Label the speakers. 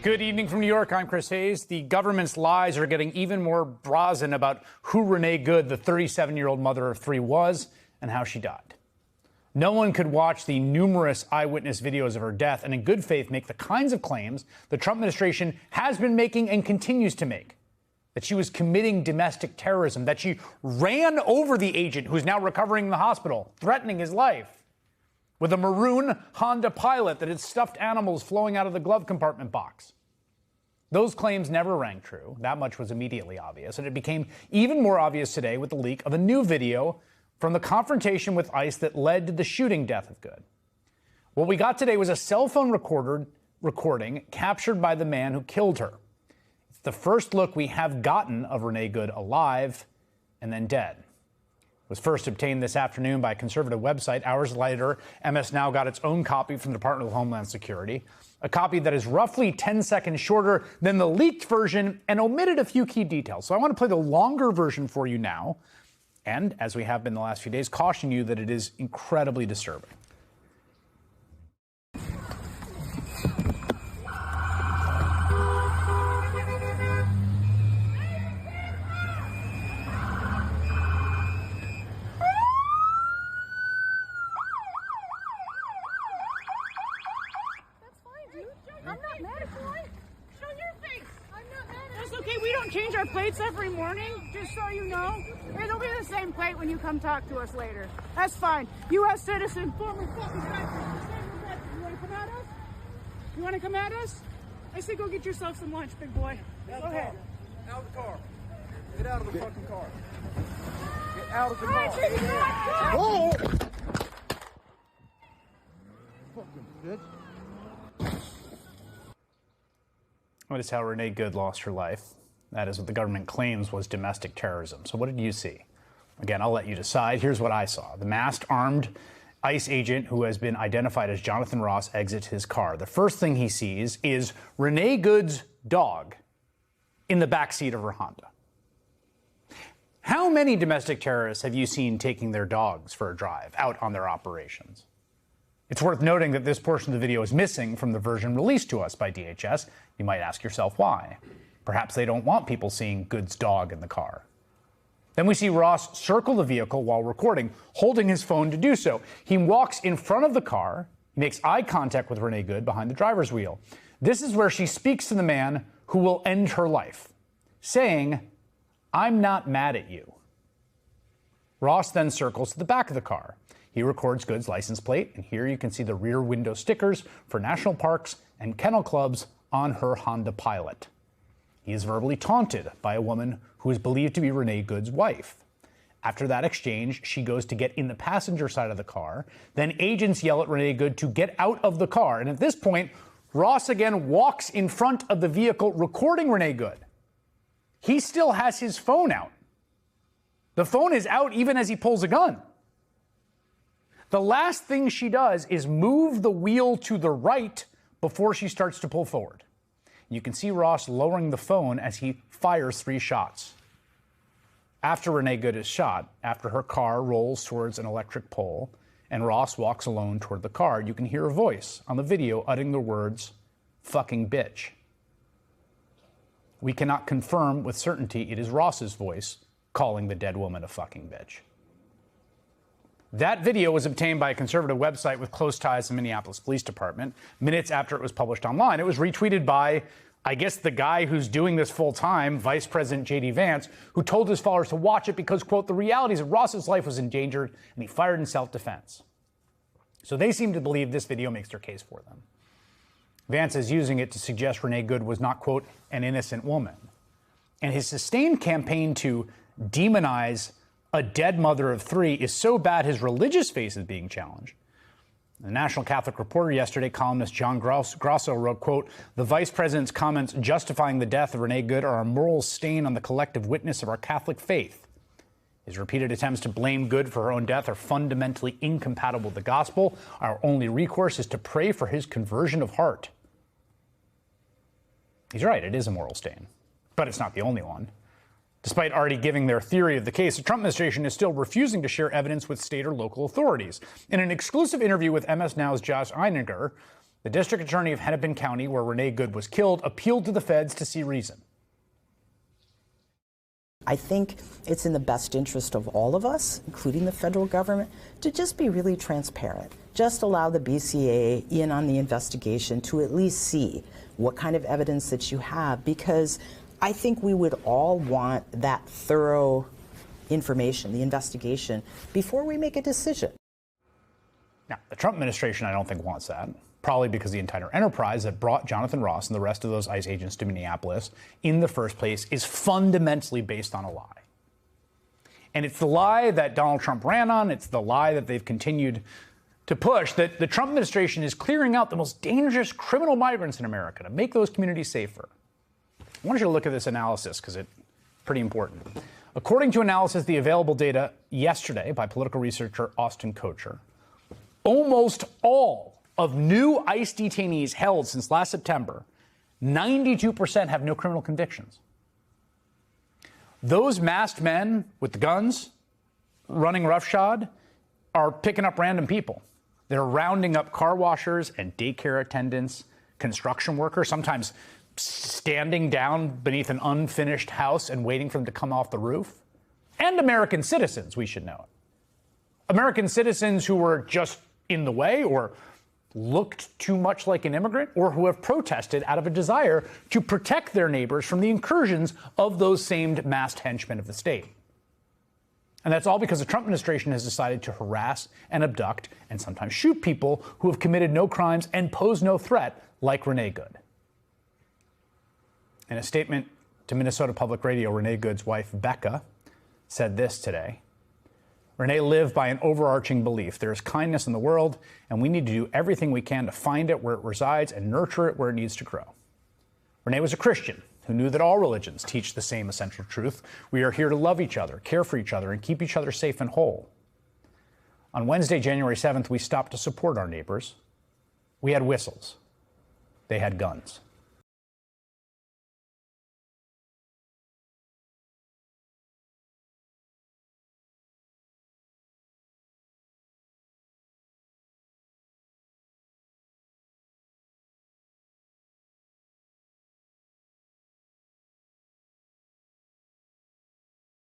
Speaker 1: Good evening from New York. I'm Chris Hayes. The government's lies are getting even more brazen about who Renee Good, the 37-year-old mother of three, was and how she died. No one could watch the numerous eyewitness videos of her death and in good faith make the kinds of claims the Trump administration has been making and continues to make. That she was committing domestic terrorism, that she ran over the agent who's now recovering in the hospital, threatening his life, with a maroon Honda Pilot that had stuffed animals flowing out of the glove compartment box. Those claims never rang true. That much was immediately obvious, and it became even more obvious today with the leak of a new video from the confrontation with ICE that led to the shooting death of Good. What we got today was a cell phone recording captured by the man who killed her. It's the first look we have gotten of Renee Good alive and then dead. It was first obtained this afternoon by a conservative website. Hours later, MS Now got its own copy from the Department of Homeland Security, a copy that is roughly 10 seconds shorter than the leaked version and omitted a few key details. So I want to play the longer version for you now, and, as we have been the last few days, caution you that it is incredibly disturbing.
Speaker 2: I'm not mad at you. Show your face. I'm not mad at you. That's okay. We don't change our plates every morning, just so you know. It'll be the same plate when you come talk to us later. That's fine. U.S. citizen, former fucking veteran. You want to come at us? You want to come at us? I say go get yourself some lunch, big boy. Go ahead.
Speaker 3: Out of the car. Get out of the fucking car. Get out of the car.
Speaker 2: All right,
Speaker 3: Whoa! Fucking bitch.
Speaker 1: That is how Renee Good lost her life. That is what the government claims was domestic terrorism. So what did you see? Again, I'll let you decide. Here's what I saw. The masked, armed ICE agent who has been identified as Jonathan Ross exits his car. The first thing he sees is Renee Good's dog in the backseat of her Honda. How many domestic terrorists have you seen taking their dogs for a drive out on their operations? It's worth noting that this portion of the video is missing from the version released to us by DHS. You might ask yourself why. Perhaps they don't want people seeing Good's dog in the car. Then we see Ross circle the vehicle while recording, holding his phone to do so. He walks in front of the car, makes eye contact with Renee Good behind the driver's wheel. This is where she speaks to the man who will end her life, saying, "I'm not mad at you." Ross then circles to the back of the car. He records Good's license plate, and here you can see the rear window stickers for national parks and kennel clubs on her Honda Pilot. He is verbally taunted by a woman who is believed to be Renee Good's wife. After that exchange, she goes to get in the passenger side of the car. Then agents yell at Renee Good to get out of the car. And at this point, Ross again walks in front of the vehicle recording Renee Good. He still has his phone out. The phone is out even as he pulls a gun. The last thing she does is move the wheel to the right before she starts to pull forward. You can see Ross lowering the phone as he fires 3 shots. After Renee Good is shot, after her car rolls towards an electric pole and Ross walks alone toward the car, you can hear a voice on the video uttering the words, "fucking bitch." We cannot confirm with certainty it is Ross's voice calling the dead woman a fucking bitch. That video was obtained by a conservative website with close ties to the Minneapolis Police Department. Minutes after it was published online, it was retweeted by, I guess, the guy who's doing this full time, Vice President J.D. Vance, who told his followers to watch it because, quote, the reality is that Ross's life was endangered and he fired in self-defense. So they seem to believe this video makes their case for them. Vance is using it to suggest Renee Good was not, quote, an innocent woman. And his sustained campaign to demonize a dead mother of 3 is so bad his religious faith is being challenged. The National Catholic Reporter yesterday, columnist John Grosso wrote, quote, the vice president's comments justifying the death of Renee Good are a moral stain on the collective witness of our Catholic faith. His repeated attempts to blame Good for her own death are fundamentally incompatible with the gospel. Our only recourse is to pray for his conversion of heart. He's right, it is a moral stain, but it's not the only one. Despite already giving their theory of the case, the Trump administration is still refusing to share evidence with state or local authorities. In an exclusive interview with MS Now's Josh Einiger, The district attorney of Hennepin County, where Renee Good was killed, appealed to the feds to see reason.
Speaker 4: I think it's in the best interest of all of us, including the federal government, to just be really transparent. Just allow the BCA in on the investigation to at least see what kind of evidence that you have, because I think we would all want that thorough information, the investigation, before we make a decision.
Speaker 1: Now, the Trump administration, I don't think, wants that, probably because the entire enterprise that brought Jonathan Ross and the rest of those ICE agents to Minneapolis in the first place is fundamentally based on a lie. And it's the lie that Donald Trump ran on, it's the lie that they've continued to push, that the Trump administration is clearing out the most dangerous criminal migrants in America to make those communities safer. I want you to look at this analysis because it's pretty important. According to analysis, the available data yesterday by political researcher Austin Kocher, almost all of new ICE detainees held since last September, 92% have no criminal convictions. Those masked men with the guns running roughshod are picking up random people. They're rounding up car washers and daycare attendants, construction workers, sometimes standing down beneath an unfinished house and waiting for them to come off the roof. And American citizens, we should know it. American citizens who were just in the way or looked too much like an immigrant, or who have protested out of a desire to protect their neighbors from the incursions of those same masked henchmen of the state. And that's all because the Trump administration has decided to harass and abduct and sometimes shoot people who have committed no crimes and pose no threat, like Renee Good. In a statement to Minnesota Public Radio, Renee Good's wife, Becca, said this today. Renee lived by an overarching belief. There is kindness in the world, and we need to do everything we can to find it where it resides and nurture it where it needs to grow. Renee was a Christian who knew that all religions teach the same essential truth. We are here to love each other, care for each other, and keep each other safe and whole. On Wednesday, January 7th, we stopped to support our neighbors. We had whistles. They had guns.